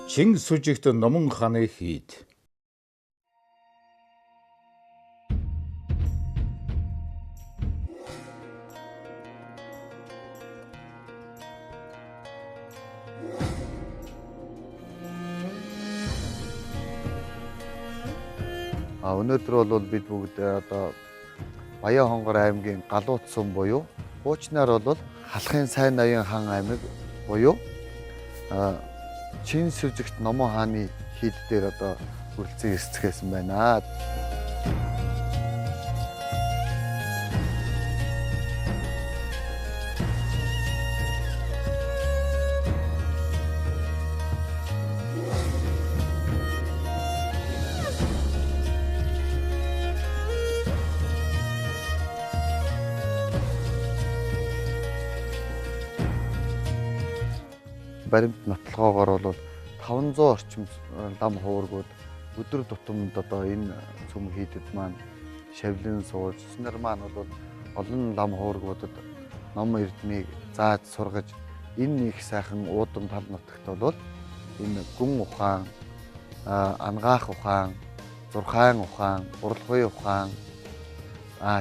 Чингис сүжигт Номон хааны хийд. Өнөөдөр бол бид бүгд одоо Баян хонгор аймгийн Галууд сум буюу хуучнаар бол Халахын сайн ноён хан аймаг буюу Чингис сүжигт Номон хааны хийд дээр одоо хүрэлцэн эсцгээсэн байна. Баримт нотлогоогоор бол 500 орчим лам хуургууд өдөр тутамд одоо энэ цөм хийдэд маань шавлин сууж нар маань бол олон лам хуургуудад ном эрдмийг зааж сургаж энэ их сайхан уудам тал нутагт бол энэ гүн ухаан, ангаах ухаан, зурхайн ухаан, уралгын ухаан,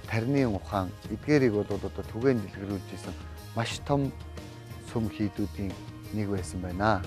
тарны ухаан эдгээрийг бол одоо түгээн дэлгэрүүлж исэн маш том цөм хийдүүдийн нэг байсан байна.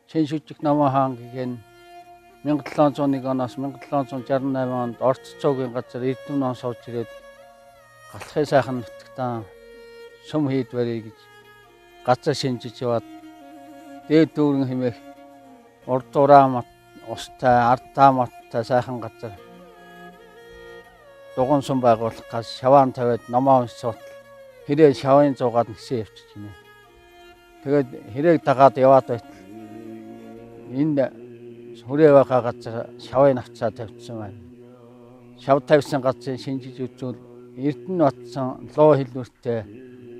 Чингис сүжигт Номон хаан гэгэн 1701 оноос 1768 онд Орц цуугийн газар Эрдэнэ ном сууж ирээд Галахын сайхан нутагтаа сүм хийд барья гэж газар шинжиж яваад дээд дүүрэн хэмээх урд ураа мат устай ардаа маттай сайхан газар дугуун сүм байгуулах гал шаваан тавиад номоо уншуулт хэрэг шавын зуугаад нэгсэн явчих гинэ. Тэгээд хэрэг дагаад яваад байтал энэ хүрээ байгаа газар шавын авцаа тавьчихсан байна. Шав тавьсан газрыг шинжиж үзвэл Эрдэнэ батсан луу хэлбэртэй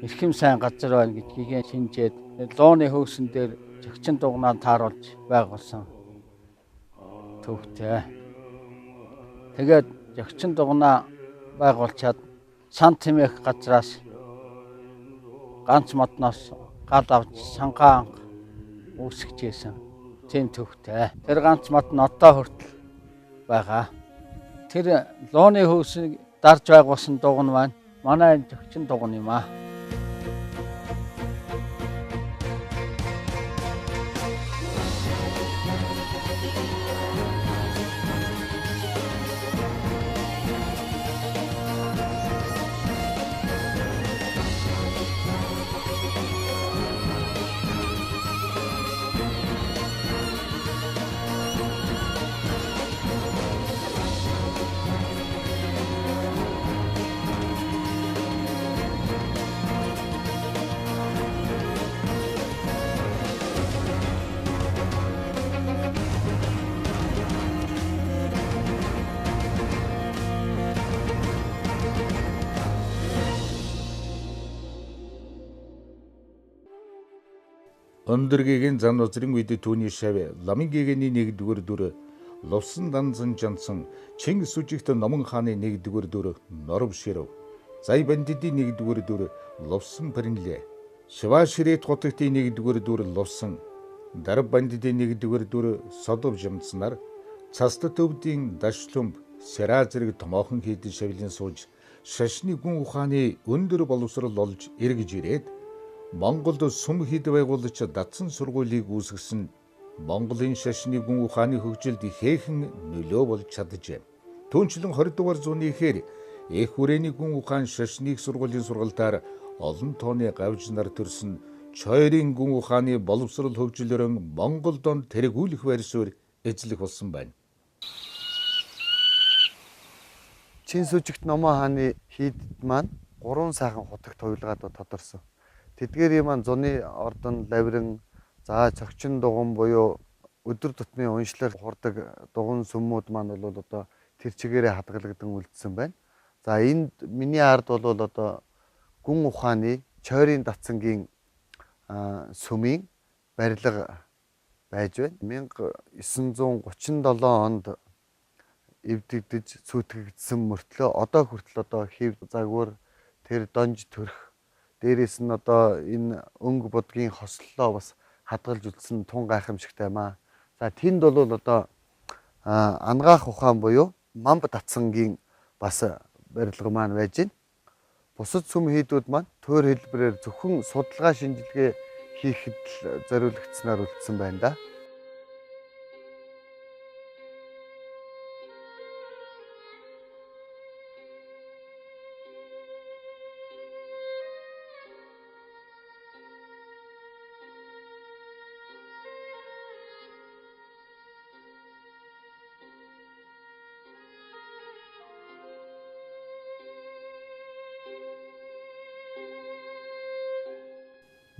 эрхэм сайн газар байна гэдгийг шинжээд лууны хөөсөн дээр зөгчин дугнаа тааруулж байгуулсан төвтэй. Тэгээд зөгчин дугнаа байгуулчаад сан тэмээх газраас ганц модноос гал авч сангаан үүсгэж ийсэн тийм төвтэй. Тэр ганц мод нь одоо хүртэл байгаа. Тэр лууны хөөсийг дарж байгуулсан дугн маань манай зөгчин дугн юм аа. Өндөргийн зан узрын үед түүний шавь ламын гэгэний 1-р дүр лувсан данзан жансан Чингис сүжигт Номон хааны 1-р дүр Норов ширв. Зай бандидын 1-р дүр лувсан Паринле. Шива ширет хотогтын 1-р дүр лувсан. Дарб бандидын 1-р дүр Содов жамцнаар цаста төвдийн Дашлумб Сэраа зэрэг томоохон хийдэн шавлын сууж шашны гүн ухааны өндөр боловсрол олж эргэж ирээд Монголд сум хийд байгуулагч датсан сургуулийг үүсгэсэн Монголын шашны гүн ухааны хөгжилд ихээхэн нөлөө болж чаджээ. Түүнчлэн 20 дугаар зууны ихэр Эх хүрээний гүн ухаан шашныг сургуулийн сургалтаар олон тооны гавж нар төрсөн Чойрын гүн ухааны боловсрол хөгжлөрөн Монгол донд тэргүүлэх байр суурь эзлэх болсон байна. Чин сүжигт Номоо хааны хийдэд маань 3 сайхан хутагт хувилгаад тодорсон. Тэдгээрийн маань зуны ордон, лавиран, за цогчин дугуйн буюу өдөр тутмын уншлах хурдаг дугуйн сүмүүд маань бол одоо тэр чигээрээ хадгалагдсан үлдсэн байна. За энд миний ард бол одоо гүн ухааны Чойрын датсангийн сүмийн барилга байж байна. 1937 онд эвдэгдэж сүйтгэгдсэн мөртлөө одоо хүртэл одоо хэв загвар тэр донж төрх дээрээс нь одоо энэ өнгө будгийн хослолоо бас хадгалж үлдсэн тун гайхамшигтай маа. За тэнд бол одоо ангаах ухаан буюу Мамб датсангийн бас барилга маань байж байна. Бусад сүм хийдүүд маань тойр хэлбэрээр зөвхөн судалгаа шинжилгээ хийхэд л зориулагдсанаар үлдсэн байна да.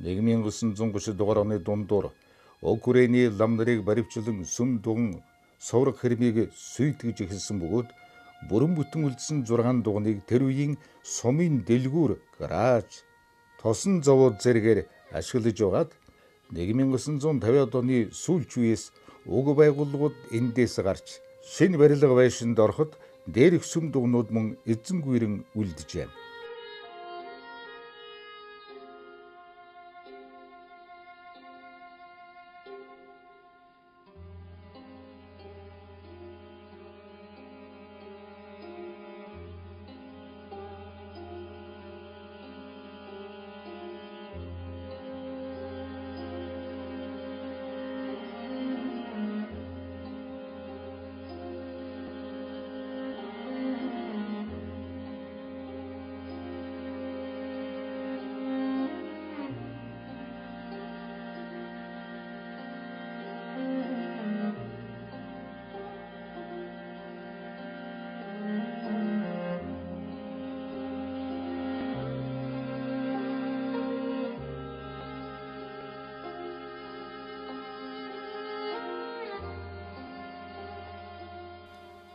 Нэгмийн 1930 дугаар оны дундуур Уг хүрээний лам нарыг баривчлан сүм дуган совраг хэрмийг сүйтгэж эхэлсэн бөгөөд бүрэн бүтэн үлдсэн 6 дуганыг тэр үеийн сумын дэлгүүр гараж тосон зовоод зэрэгээр ашиглаж байгаад 1950-ад оны сүүлч үеэс уг байгууллагууд эндээс гарч шинэ барилга байшинд ороход дээрх сүм дугнууд мөн эзэн гүйрэн үлджээ.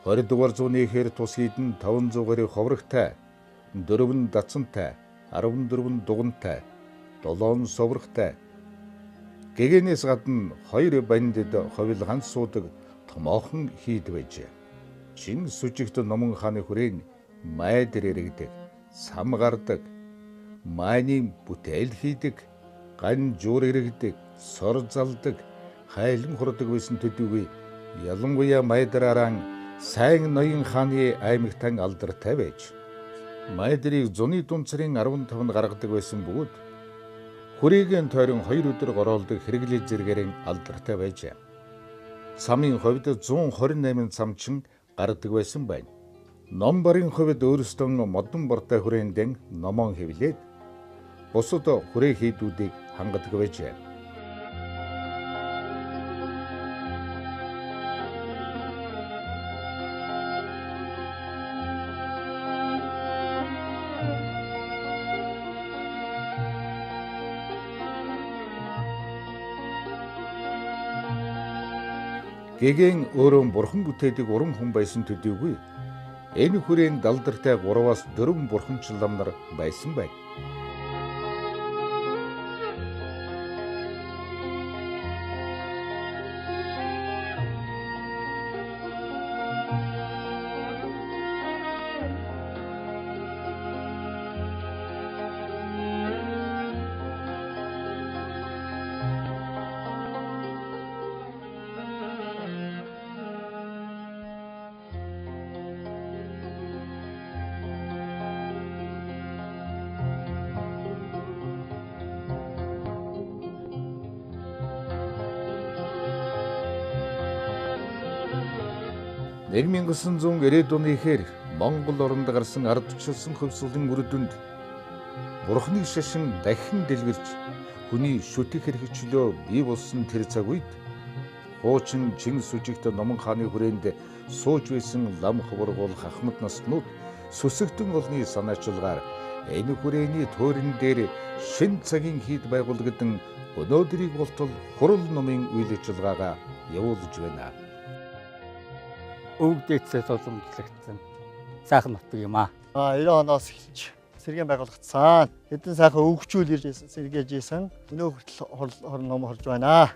Дугаар зууны ихэр тус хийдэн 500 гаруй ховрогтай, 4 дацантай, 14 дугантай, 7 соврогтай. Гэгээнээс гадна 2 бандид ховилгаан суудаг томоохон хийд байжээ. Чин сүжигт Номон хааны хүрээнд майдэр эргдэг, сам гардаг, майны бүтээл хийдэг, ган жуур эргдэг, сор залдаг, хайлан хурдаг байсан төдийгүй ялангуяа майдраараа сайн ноён хааны аймагтан алдартай байж майдрыг зуны дунцрын 15-нд гаргадаг байсан бөгөөд хүрээгийн тойрон 2 өдөр гороолдог хэрэглээ зэрэгэрэн алдартай байжээ. Самын хувьд 128 самчин гаргадаг байсан байна. Ном барын хувьд өөрөөсөө модон бортой хүрээндэн номон хэвлээд бусад хүрээ хийдүүдийг хангадаг байжээ. Гэгэн өөрөө бурхан бүтээдэг уран хүн байсан төдийгүй энэ хүрээнд алдартай 3-аас 4 бурханчлал нар байсан байна. 1990-ад оны ихээр Монгол оронд гарсан ардчилсан хөвсгөлийн үр дүнд Бурхны шашин дахин дэлгэрч хүний шүтэх хэрэгчлөө бий болсон тэр цаг үед хуучин Чингис Сүжигт Номон хааны хүрээнд сууж байсан лам хаврагуулах ахмад наснууд сүсэгтэн олны санаачилгаар энэ хүрээний туурин дээр шин цагийн хийд байгуулагдсан өнөөдрийг болтол хурал номын үйл ажиллагаагаа явуулж байна. Өвгдээцээс уламжлагдсан сайхан нутаг юм аа. 90 оноос эхэлж сэргээн байгуулагдсан. Хэдэн сайхан өвгчүүл ирж байсан, сэргээж ийсэн. Өнөө хүртэл хорон ном хорж байна.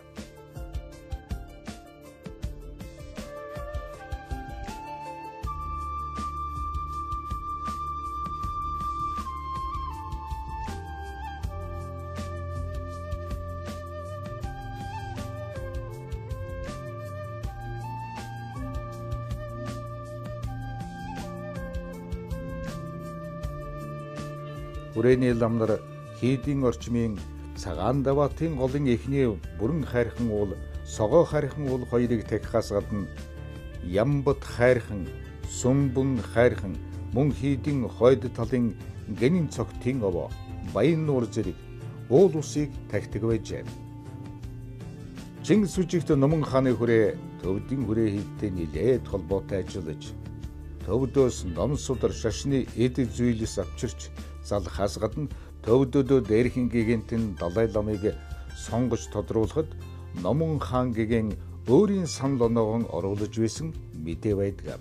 Хүрээний ламнар хийдийн орчмын цагаан даваатын голын эхний бүрэн хайрхан уул, согоо хайрхан уул хоёрыг тахихаас гадна Ямбат хайрхан, Сүмбэн хайрхан, мөн хийдийн хойд талын гэнийн цогтын овоо, Баян нуур зэрэг уул усыг тахдаг байжээ. Чингис Сүжигт Номон хааны хүрээ төвдийн хүрээ хийдтэй нэлээд холбоотой ажиллаж, төвдөөс ном судар шашны эд зүйлс авчирч залхаас гадна төвдөдөө дээрхэн гигэнтэн Далай ламыг сонгож тодруулахад Номон хаан гэгэн өөрийн санал оноогон оруулж байсан мэдээ байдаг.